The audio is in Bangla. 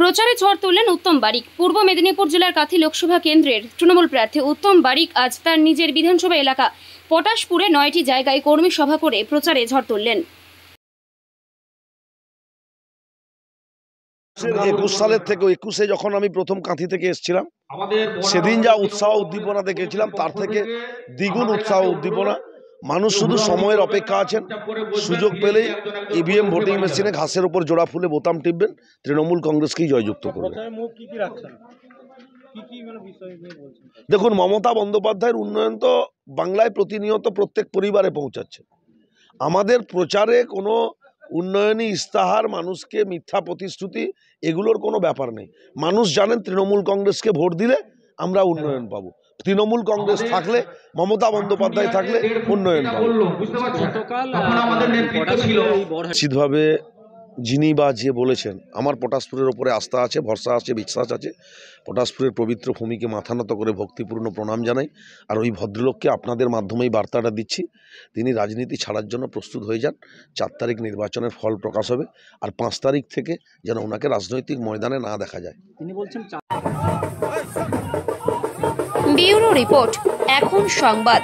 প্রচারে ঝড় তুললেন উত্তম বারিক। পূর্ব মেদিনীপুর জেলার কাথি লোকসভা কেন্দ্রের তৃণমূল প্রার্থী উত্তম বারিক আজ তার নিজের বিধানসভা এলাকা পটাশপুরে 9টি জায়গায় কর্মী সভা করে প্রচারে ঝড় তুললেন। 21 সালের থেকে 21-এ যখন আমি প্রথম কাঁথি থেকে এসেছিলাম, সেদিন যা উৎসাহ উদ্দীপনা দেখেছিলাম তার থেকে দ্বিগুণ উৎসাহ উদ্দীপনা। মানুষ শুধু সময়ের অপেক্ষা আছেন, সুযোগ পেলেই ইভিএম ভোটিং মেশিনে ঘাসের উপর জোড়া ফুলে বোতাম টিপবেন, তৃণমূল কংগ্রেসকেই জয়যুক্ত করবেন। দেখুন, মমতা বন্দ্যোপাধ্যায়ের উন্নয়ন তো বাংলায় প্রতিনিয়ত প্রত্যেক পরিবারে পৌঁছাচ্ছে। আমাদের প্রচারে কোনো উন্নয়নী ইস্তাহার, মানুষকে মিথ্যা প্রতিশ্রুতি, এগুলোর কোনো ব্যাপার নেই। মানুষ জানেন তৃণমূল কংগ্রেসকে ভোট দিলে আমরা উন্নয়ন পাবো, তৃণমূল কংগ্রেস থাকলে, মমতা বন্দ্যোপাধ্যায় থাকলে উন্নয়ন পাবো। নিশ্চিতভাবে যিনি বা যে বলেছেন, আমার পটাশপুরের ওপরে আস্থা আছে, ভরসা আছে, বিশ্বাস আছে। পটাশপুরের পবিত্র ভূমিকে মাথা নত করে ভক্তিপূর্ণ প্রণাম জানাই। আর ওই ভদ্রলোককে আপনাদের মাধ্যমেই বার্তাটা দিচ্ছি, তিনি রাজনীতি ছাড়ার জন্য প্রস্তুত হয়ে যান। 4 তারিখ নির্বাচনের ফল প্রকাশ হবে, আর 5 তারিখ থেকে যেন ওনাকে রাজনৈতিক ময়দানে না দেখা যায়। তিনি বলছেন। ব্যুরো রিপোর্ট, এখন সংবাদ।